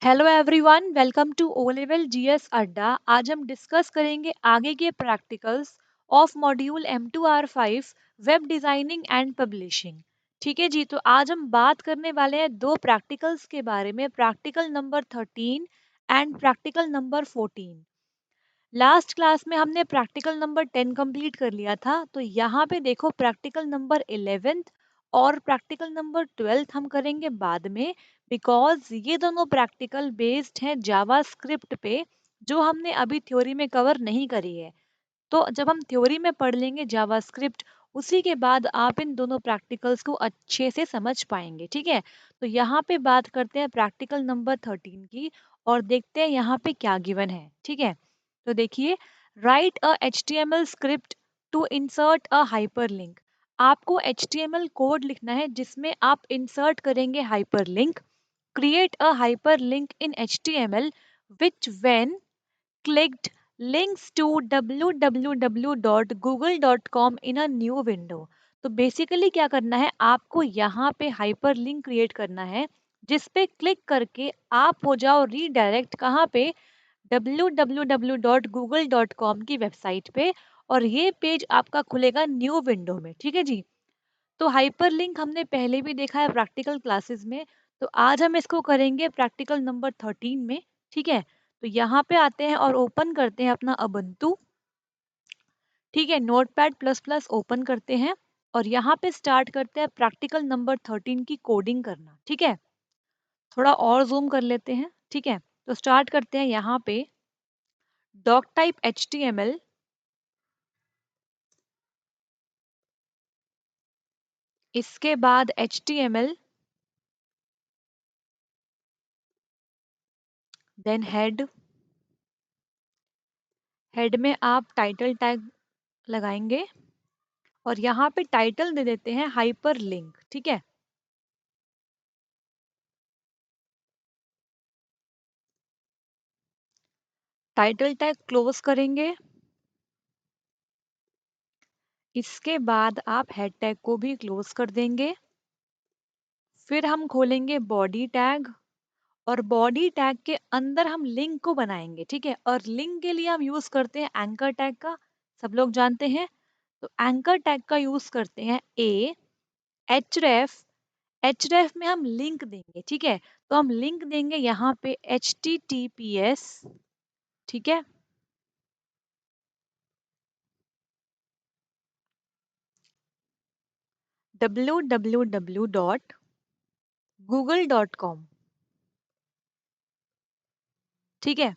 Hello everyone, welcome to O level GS Adda. आज हम discuss करेंगे आगे के practicals of module M2R5 web designing and publishing. ठीक है जी, तो आज हम बात करने वाले हैं दो प्रैक्टिकल्स के बारे में, practical number 13 and practical number 14। Last class में हमने प्रैक्टिकल नंबर 10 कंप्लीट कर लिया था, तो यहाँ पे देखो प्रैक्टिकल नंबर 11 और प्रैक्टिकल नंबर 12 हम करेंगे बाद में, बिकॉज ये दोनों प्रैक्टिकल बेस्ड हैं जावा स्क्रिप्ट पे, जो हमने अभी थ्योरी में कवर नहीं करी है। तो जब हम थ्योरी में पढ़ लेंगे जावास्क्रिप्ट, उसी के बाद आप इन दोनों प्रैक्टिकल्स को अच्छे से समझ पाएंगे। ठीक है, तो यहाँ पे बात करते हैं प्रैक्टिकल नंबर 13 की और देखते हैं यहाँ पे क्या गिवन है। ठीक है, तो देखिए, write a HTML script to insert a hyperlink. आपको HTML कोड लिखना है जिसमें आप इंसर्ट करेंगे hyperlink. Create a hyperlink in HTML which when clicked links to www.google.com in a new window। तो बेसिकली क्या करना है, आपको यहाँ पे हाइपर लिंक क्रिएट करना है जिस पे क्लिक करके आप हो जाओ रीडायरेक्ट कहाँ पे, www.google.com की वेबसाइट पे, और ये पेज आपका खुलेगा न्यू विंडो में। ठीक है जी, तो हाइपर लिंक हमने पहले भी देखा है प्रैक्टिकल क्लासेस में, तो आज हम इसको करेंगे प्रैक्टिकल नंबर 13 में। ठीक है, तो यहाँ पे आते हैं और ओपन करते हैं अपना अबंतु। ठीक है, नोटपैड प्लस प्लस ओपन करते हैं और यहाँ पे स्टार्ट करते हैं प्रैक्टिकल नंबर 13 की कोडिंग करना। ठीक है, थोड़ा और जूम कर लेते हैं। ठीक है, तो स्टार्ट करते हैं यहाँ पे डॉक टाइप HTML, इसके बाद HTML, देन हेड। हेड में आप टाइटल टैग लगाएंगे और यहाँ पे टाइटल दे देते हैं हाइपर लिंक। ठीक है, टाइटल टैग क्लोज करेंगे। इसके बाद आप हेड टैग को भी क्लोज कर देंगे। फिर हम खोलेंगे बॉडी टैग और बॉडी टैग के अंदर हम लिंक को बनाएंगे। ठीक है, और लिंक के लिए हम यूज करते हैं एंकर टैग का, सब लोग जानते हैं। तो एंकर टैग का यूज करते हैं ए एचरेफ। एचरेफ में हम लिंक देंगे। ठीक है, तो हम लिंक देंगे यहाँ पे HTTPS। ठीक है, www.google.com। ठीक है,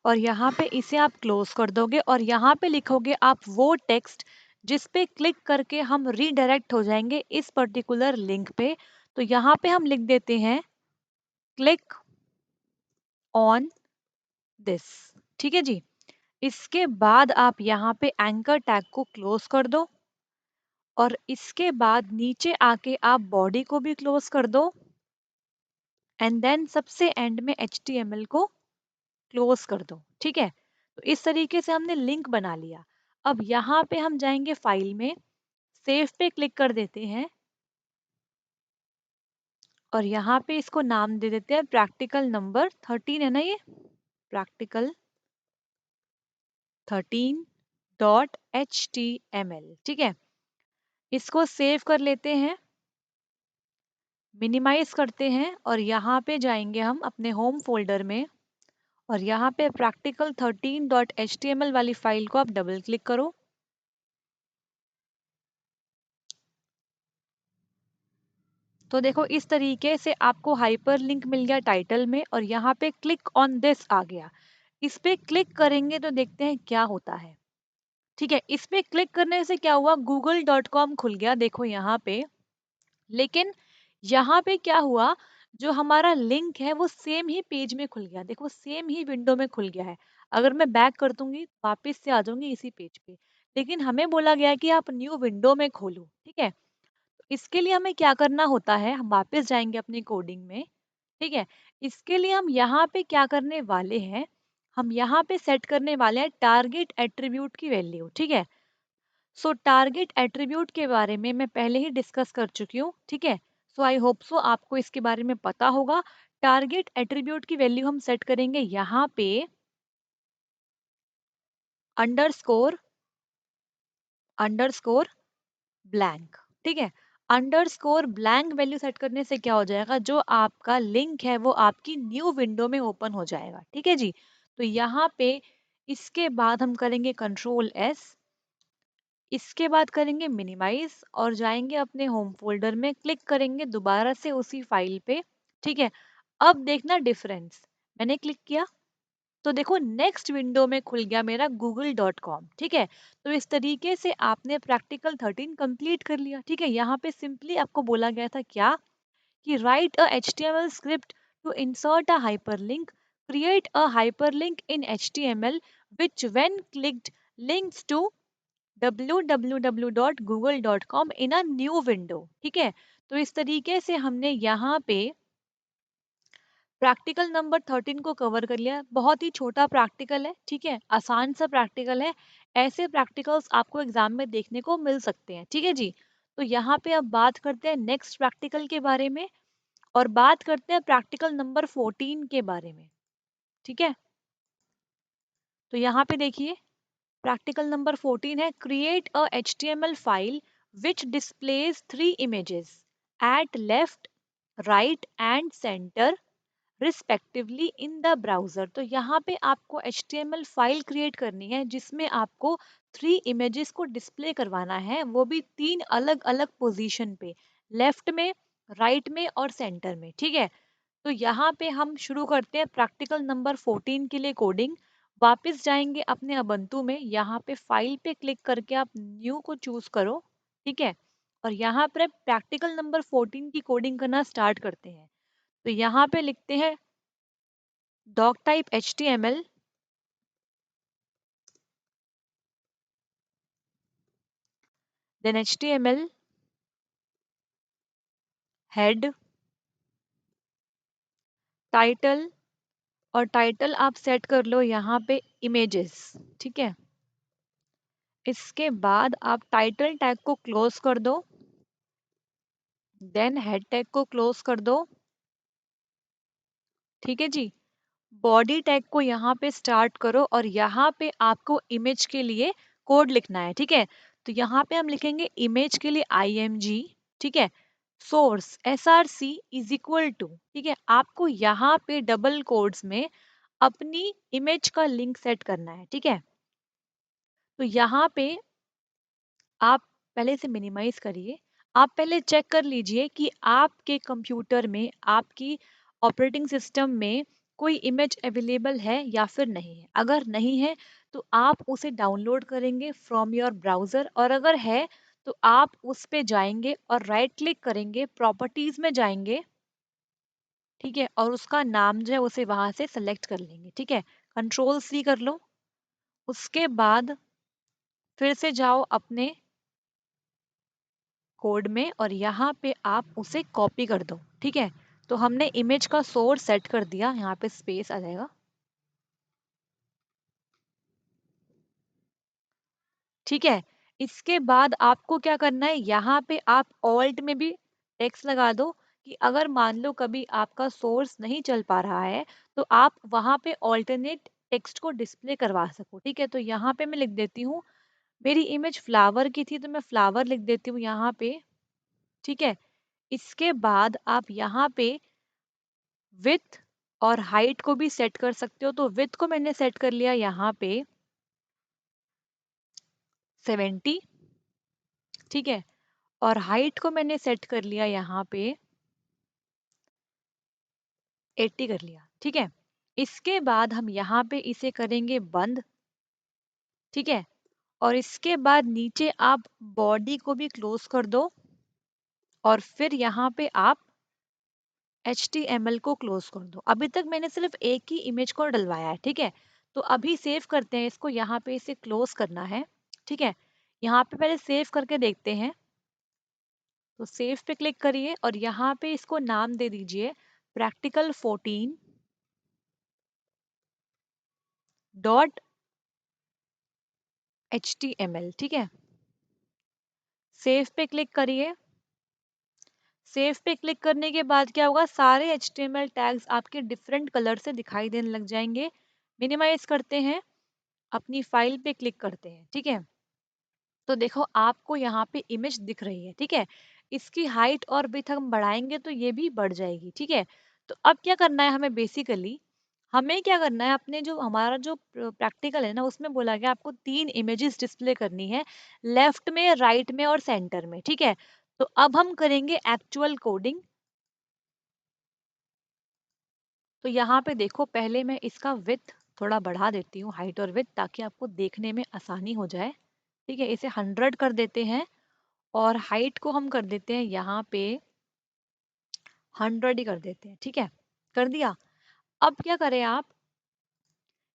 और यहाँ पे इसे आप क्लोज कर दोगे और यहाँ पे लिखोगे आप वो टेक्स्ट जिस पे क्लिक करके हम रीडायरेक्ट हो जाएंगे इस पर्टिकुलर लिंक पे। तो यहाँ पे हम लिख देते हैं क्लिक ऑन दिस। ठीक है जी, इसके बाद आप यहाँ पे एंकर टैग को क्लोज कर दो और इसके बाद नीचे आके आप बॉडी को भी क्लोज कर दो एंड देन सबसे एंड में HTML को क्लोज कर दो। ठीक है, तो इस तरीके से हमने लिंक बना लिया। अब यहाँ पे हम जाएंगे फाइल में, सेव पे क्लिक कर देते हैं और यहाँ पे इसको नाम दे देते हैं प्रैक्टिकल नंबर 13, है ना ये, प्रैक्टिकल 13.html। ठीक है, इसको सेव कर लेते हैं, मिनिमाइज करते हैं और यहाँ पे जाएंगे हम अपने होम फोल्डर में और यहाँ पे प्रैक्टिकल 13.html वाली फाइल को आप डबल क्लिक करो। तो देखो इस तरीके से आपको हाइपर लिंक मिल गया टाइटल में और यहाँ पे क्लिक ऑन दिस आ गया। इस पे क्लिक करेंगे तो देखते हैं क्या होता है। ठीक है, इस पे क्लिक करने से क्या हुआ, google.com खुल गया देखो यहाँ पे। लेकिन यहाँ पे क्या हुआ, जो हमारा लिंक है वो सेम ही पेज में खुल गया, देखो सेम ही विंडो में खुल गया है। अगर मैं बैक कर दूंगी वापस से आ जाऊंगी इसी पेज पे, लेकिन हमें बोला गया है कि आप न्यू विंडो में खोलो। ठीक है, इसके लिए हमें क्या करना होता है, हम वापस जाएंगे अपनी कोडिंग में। ठीक है, इसके लिए हम यहाँ पे क्या करने वाले हैं, हम यहाँ पे सेट करने वाले हैं टारगेट एट्रीब्यूट की वैल्यू। ठीक है, सो टारगेट एट्रीब्यूट के बारे में मैं पहले ही डिस्कस कर चुकी हूँ। ठीक है, सो आई होप सो आपको इसके बारे में पता होगा। टारगेट एट्रीब्यूट की वैल्यू हम सेट करेंगे यहाँ पे अंडरस्कोर अंडरस्कोर ब्लैंक। ठीक है, अंडरस्कोर ब्लैंक वैल्यू सेट करने से क्या हो जाएगा, जो आपका लिंक है वो आपकी न्यू विंडो में ओपन हो जाएगा। ठीक है जी, तो यहाँ पे इसके बाद हम करेंगे कंट्रोल एस, इसके बाद करेंगे मिनिमाइज और जाएंगे अपने होम फोल्डर में, क्लिक करेंगे दोबारा से उसी फाइल पे। ठीक है, अब देखना डिफरेंस, मैंने क्लिक किया तो देखो नेक्स्ट विंडो में खुल गया मेरा google.com। ठीक है, तो इस तरीके से आपने प्रैक्टिकल 13 कंप्लीट कर लिया। ठीक है, यहाँ पे सिंपली आपको बोला गया था क्या कि write a HTML script to insert a hyperlink, create a hyperlink in HTML which when clicked links to www.google.com in a new window। ठीक है, तो इस तरीके से हमने यहाँ पे प्रैक्टिकल नंबर 13 को कवर कर लिया। बहुत ही छोटा प्रैक्टिकल है, ठीक है, आसान सा प्रैक्टिकल है। ऐसे प्रैक्टिकल्स आपको एग्जाम में देखने को मिल सकते हैं। ठीक है जी, तो यहाँ पे अब बात करते हैं नेक्स्ट प्रैक्टिकल के बारे में और बात करते हैं प्रैक्टिकल नंबर 14 के बारे में। ठीक है, तो यहाँ पे देखिए प्रैक्टिकल नंबर 14 है create a HTML file which displays 3 images at left, right and centre respectively in the browser. तो यहाँ पे आपको HTML फाइल क्रिएट करनी है जिसमें आपको 3 इमेजेस को डिस्प्ले करवाना है, वो भी 3 अलग अलग पोजीशन पे, लेफ्ट में, राइट में और सेंटर में। ठीक है, तो यहाँ पे हम शुरू करते हैं प्रैक्टिकल नंबर 14 के लिए कोडिंग। वापस जाएंगे अपने अबंतु में, यहाँ पे फाइल पे क्लिक करके आप न्यू को चूज करो। ठीक है, और यहाँ पर प्रैक्टिकल नंबर 14 की कोडिंग करना स्टार्ट करते हैं। तो यहाँ पे लिखते हैं doc type HTML, then HTML head, title, और टाइटल आप सेट कर लो यहाँ पे इमेजेस। ठीक है, इसके बाद आप टाइटल टैग को क्लोज कर दो, देन हेड टैग को क्लोज कर दो। ठीक है जी, बॉडी टैग को यहाँ पे स्टार्ट करो और यहाँ पे आपको इमेज के लिए कोड लिखना है। ठीक है, तो यहाँ पे हम लिखेंगे इमेज के लिए img। ठीक है, source src is equal to, ठीक है, आपको यहाँ पे डबल कोड्स में अपनी इमेज का लिंक सेट करना है। ठीक है, तो यहाँ पे आप पहले से मिनिमाइज करिए, आप पहले चेक कर लीजिए कि आपके कंप्यूटर में, आपकी ऑपरेटिंग सिस्टम में कोई इमेज अवेलेबल है या फिर नहीं है। अगर नहीं है तो आप उसे डाउनलोड करेंगे फ्रॉम योर ब्राउज़र, और अगर है तो आप उस पे जाएंगे और राइट क्लिक करेंगे, प्रॉपर्टीज में जाएंगे। ठीक है, और उसका नाम जो है उसे वहां से सेलेक्ट कर लेंगे। ठीक है, कंट्रोल C कर लो, उसके बाद फिर से जाओ अपने कोड में और यहाँ पे आप उसे कॉपी कर दो। ठीक है, तो हमने इमेज का सोर्स सेट कर दिया, यहाँ पे स्पेस आ जाएगा। ठीक है, इसके बाद आपको क्या करना है, यहाँ पे आप ऑल्ट में भी टेक्स्ट लगा दो कि अगर मान लो कभी आपका सोर्स नहीं चल पा रहा है तो आप वहाँ पे ऑल्टरनेट टेक्स्ट को डिस्प्ले करवा सको। ठीक है, तो यहाँ पे मैं लिख देती हूँ, मेरी इमेज फ्लावर की थी तो मैं फ्लावर लिख देती हूँ यहाँ पे। ठीक है, इसके बाद आप यहाँ पे विथ और हाइट को भी सेट कर सकते हो। तो विथ को मैंने सेट कर लिया यहाँ पे 70। ठीक है, और हाइट को मैंने सेट कर लिया यहाँ पे 80 कर लिया। ठीक है, इसके बाद हम यहाँ पे इसे करेंगे बंद। ठीक है, और इसके बाद नीचे आप बॉडी को भी क्लोज कर दो और फिर यहाँ पे आप HTML को क्लोज कर दो। अभी तक मैंने सिर्फ एक ही इमेज को डलवाया है। ठीक है, तो अभी सेव करते हैं इसको, यहाँ पे इसे क्लोज करना है। ठीक है, यहाँ पे पहले सेव करके देखते हैं, तो सेव पे क्लिक करिए और यहाँ पे इसको नाम दे दीजिए प्रैक्टिकल 14 डॉट HTML। ठीक है, सेव पे क्लिक करिए, सेव पे क्लिक करने के बाद क्या होगा, सारे HTML टैग्स आपके डिफरेंट कलर से दिखाई देने लग जाएंगे। मिनिमाइज करते हैं, अपनी फाइल पे क्लिक करते हैं, ठीक है। तो देखो आपको यहाँ पे इमेज दिख रही है, ठीक है। इसकी हाइट और विड्थ हम बढ़ाएंगे तो ये भी बढ़ जाएगी, ठीक है। तो अब क्या करना है हमें, बेसिकली हमें क्या करना है, अपने जो हमारा जो प्रैक्टिकल है ना, उसमें बोला गया आपको 3 इमेजेस डिस्प्ले करनी है, लेफ्ट में, राइट में और सेंटर में, ठीक है। तो अब हम करेंगे एक्चुअल कोडिंग। तो यहाँ पे देखो, पहले मैं इसका विड्थ थोड़ा बढ़ा देती हूँ, हाइट और विड्थ, ताकि आपको देखने में आसानी हो जाए, ठीक है। इसे 100 कर देते हैं और हाइट को हम कर देते हैं यहाँ पे 100 ही कर देते हैं, ठीक है। कर दिया। अब क्या करें आप,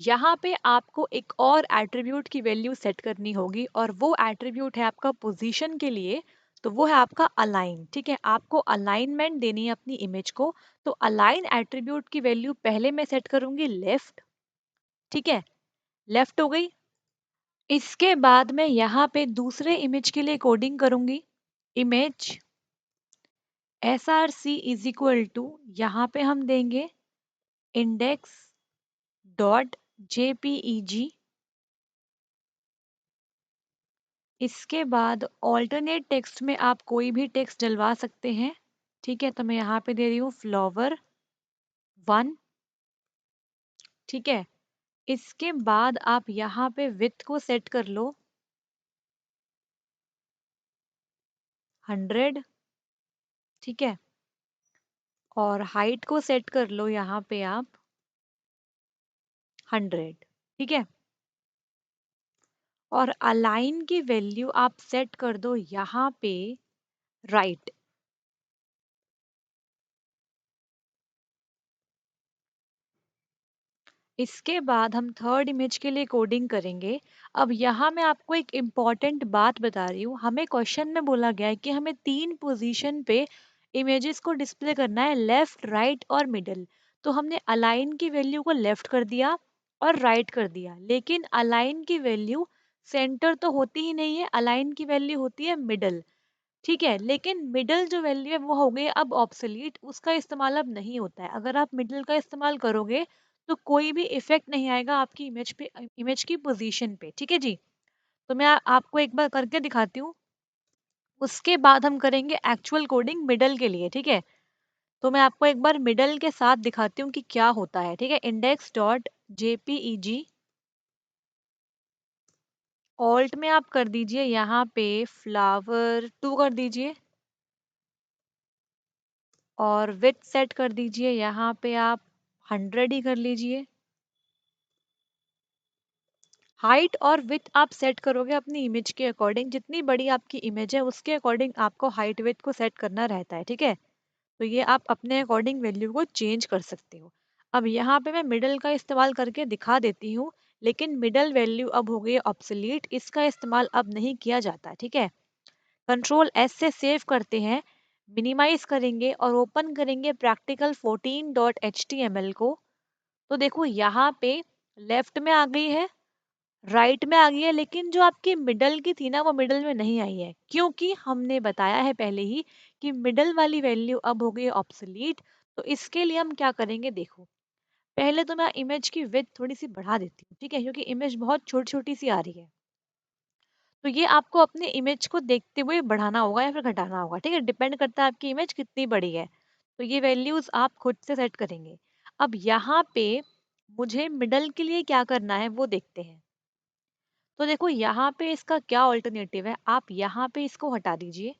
यहाँ पे आपको एक और एट्रीब्यूट की वैल्यू सेट करनी होगी, और वो एट्रीब्यूट है आपका पोजीशन के लिए। तो वो है आपका अलाइन, ठीक है। आपको अलाइनमेंट देनी है अपनी इमेज को। तो अलाइन एट्रीब्यूट की वैल्यू पहले मैं सेट करूंगी लेफ्ट, ठीक है। लेफ्ट हो गई। इसके बाद मैं यहाँ पे दूसरे इमेज के लिए कोडिंग करूंगी। Image SRC is equal to, यहाँ पे हम देंगे इंडेक्स डॉट JPEG। इसके बाद ऑल्टरनेट टेक्स्ट में आप कोई भी टेक्स्ट डलवा सकते हैं, ठीक है। तो मैं यहाँ पे दे रही हूँ फ्लावर 1, ठीक है। इसके बाद आप यहाँ पे विड्थ को सेट कर लो 100, ठीक है। और हाइट को सेट कर लो यहाँ पे आप 100, ठीक है। और अलाइन की वैल्यू आप सेट कर दो यहाँ पे राइट। इसके बाद हम थर्ड इमेज के लिए कोडिंग करेंगे। अब यहाँ मैं आपको एक इम्पॉर्टेंट बात बता रही हूँ, हमें क्वेश्चन में बोला गया है कि हमें 3 पोजीशन पे इमेजेस को डिस्प्ले करना है, लेफ्ट, राइट और मिडल। तो हमने अलाइन की वैल्यू को लेफ्ट कर दिया और राइट कर दिया, लेकिन अलाइन की वैल्यू सेंटर तो होती ही नहीं है, अलाइन की वैल्यू होती है मिडल, ठीक है। लेकिन मिडल जो वैल्यू है वो हो गई अब ऑब्सोलीट, उसका इस्तेमाल अब नहीं होता है। अगर आप मिडल का इस्तेमाल करोगे तो कोई भी इफेक्ट नहीं आएगा आपकी इमेज पे, इमेज की पोजीशन पे, ठीक है जी। तो मैं आपको एक बार करके दिखाती हूँ, उसके बाद हम करेंगे एक्चुअल कोडिंग मिडल के लिए, ठीक है। तो मैं आपको एक बार मिडल के साथ दिखाती हूँ कि क्या होता है, ठीक है। इंडेक्स डॉट JPEG, ऑल्ट में आप कर दीजिए यहाँ पे फ्लावर 2 कर दीजिए, और विड्थ सेट कर दीजिए यहाँ पे आप 100 ही कर लीजिए। हाइट और विड्थ आप सेट करोगे अपनी इमेज के अकॉर्डिंग, जितनी बड़ी आपकी इमेज है उसके अकॉर्डिंग आपको हाइट विड्थ को सेट करना रहता है, ठीक है। तो ये आप अपने अकॉर्डिंग वैल्यू को चेंज कर सकते हो। अब यहाँ पे मैं मिडल का इस्तेमाल करके दिखा देती हूँ, लेकिन मिडल वैल्यू अब हो गई ऑब्सोलीट, इसका इस्तेमाल अब नहीं किया जाता, ठीक है। कंट्रोल S से सेव करते हैं, मिनिमाइज करेंगे और ओपन करेंगे प्रैक्टिकल 14.html को। तो देखो यहाँ पे लेफ्ट में आ गई है, राइट में आ गई है, लेकिन जो आपकी मिडल की थी ना वो मिडल में नहीं आई है, क्योंकि हमने बताया है पहले ही कि मिडल वाली वैल्यू अब हो गई ऑब्सोलीट। तो इसके लिए हम क्या करेंगे, देखो पहले तो मैं इमेज की विड्थ थोड़ी सी बढ़ा देती हूँ, ठीक है, क्योंकि इमेज बहुत छोटी छोटी सी आ रही है। तो ये आपको अपने इमेज को देखते हुए बढ़ाना होगा या फिर घटाना होगा, ठीक है। डिपेंड करता है आपकी इमेज कितनी बड़ी है। तो ये वैल्यूज आप खुद से सेट करेंगे। अब यहाँ पे मुझे मिडल के लिए क्या करना है वो देखते हैं। तो देखो यहाँ पे इसका क्या ऑल्टरनेटिव है, आप यहाँ पे इसको हटा दीजिए,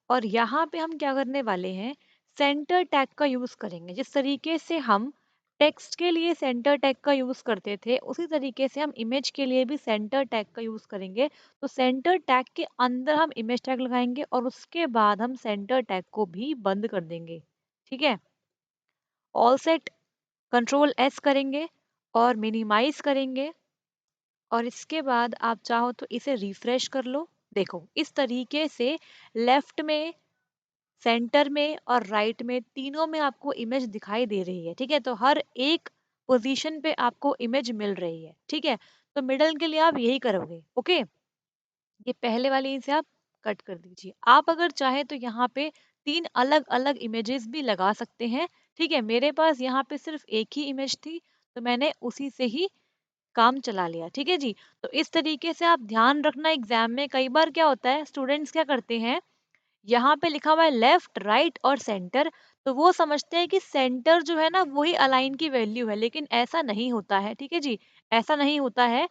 और यहाँ पे हम क्या करने वाले हैं, सेंटर टैग का यूज करेंगे। जिस तरीके से हम टेक्स्ट के लिए सेंटर टैग का यूज करते थे, उसी तरीके से हम इमेज के लिए भी सेंटर टैग का यूज करेंगे। तो सेंटर टैग के अंदर हम इमेज टैग लगाएंगे और उसके बाद हम सेंटर टैग को भी बंद कर देंगे, ठीक है। ऑल सेट, कंट्रोल S करेंगे और मिनिमाइज करेंगे, और इसके बाद आप चाहो तो इसे रिफ्रेश कर लो। देखो इस तरीके से लेफ्ट में, सेंटर में और राइट में, तीनों में आपको इमेज दिखाई दे रही है, ठीक है। तो हर एक पोजीशन पे आपको इमेज मिल रही है, ठीक है। तो मिडल के लिए आप यही करोगे, ओके। ये पहले वाली से आप कट कर दीजिए। आप अगर चाहे तो यहाँ पे 3 अलग-अलग इमेजेस भी लगा सकते हैं, ठीक है? मेरे पास यहाँ पे सिर्फ एक ही इमेज थी, तो मैंने उसी से ही काम चला लिया, ठीक है जी? तो इस तरीके से आप ध्यान रखना एग्ज़ाम में कई बार क्या होता है स्टूडेंट्स क्या करते हैं, यहाँ पे लिखा हुआ है लेफ्ट, राइट और सेंटर, तो वो समझते हैं कि सेंटर जो है ना वही अलाइन की वैल्यू है, लेकिन ऐसा नहीं होता है, ठीक है जी? ऐसा नहीं होता है।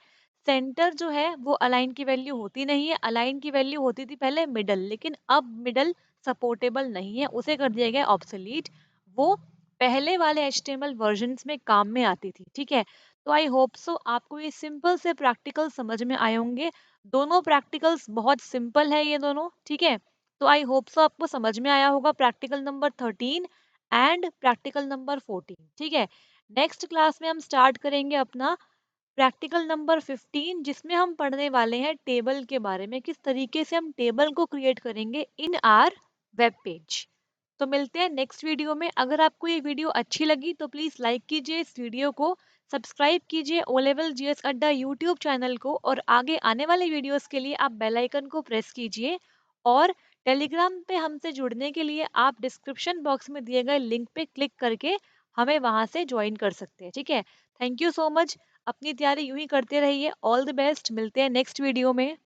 सेंटर जो है वो अलाइन की वैल्यू होती नहीं है, अलाइन की वैल्यू होती थी पहले मिडल, लेकिन अब मिडल सपोर्टेबल नहीं है, उसे कर दिया गया ऑब्सोलीट। वो पहले वाले एचटीएमएल वर्जन्स में काम में आती थी, ठीक है? तो आई होप सो आपको ये सिंपल से प्रैक्टिकल समझ में आए होंगे। दोनों प्रैक्टिकल्स बहुत सिंपल है ये दोनों, ठीक है? तो आई होप सो आपको समझ में आया होगा practical number 13 and practical number 14, ठीक है? नेक्स्ट क्लास में हम स्टार्ट करेंगे अपना प्रैक्टिकल नंबर 15, जिसमें हम पढ़ने वाले हैं टेबल के बारे में, किस तरीके से हम टेबल को क्रिएट करेंगे इन आर वेब पेज। तो मिलते हैं नेक्स्ट वीडियो में। अगर आपको ये वीडियो अच्छी लगी तो प्लीज़ लाइक कीजिए इस वीडियो को, सब्सक्राइब कीजिए ओ लेवल जीएस अड्डा यूट्यूब चैनल को, और आगे आने वाले वीडियोस के लिए आप बेल आइकन को प्रेस कीजिए। और टेलीग्राम पे हमसे जुड़ने के लिए आप डिस्क्रिप्शन बॉक्स में दिए गए लिंक पे क्लिक करके हमें वहाँ से ज्वाइन कर सकते हैं, ठीक है? Thank you so much. अपनी तैयारी यूं ही करते रहिए। All the best. मिलते हैं नेक्स्ट वीडियो में।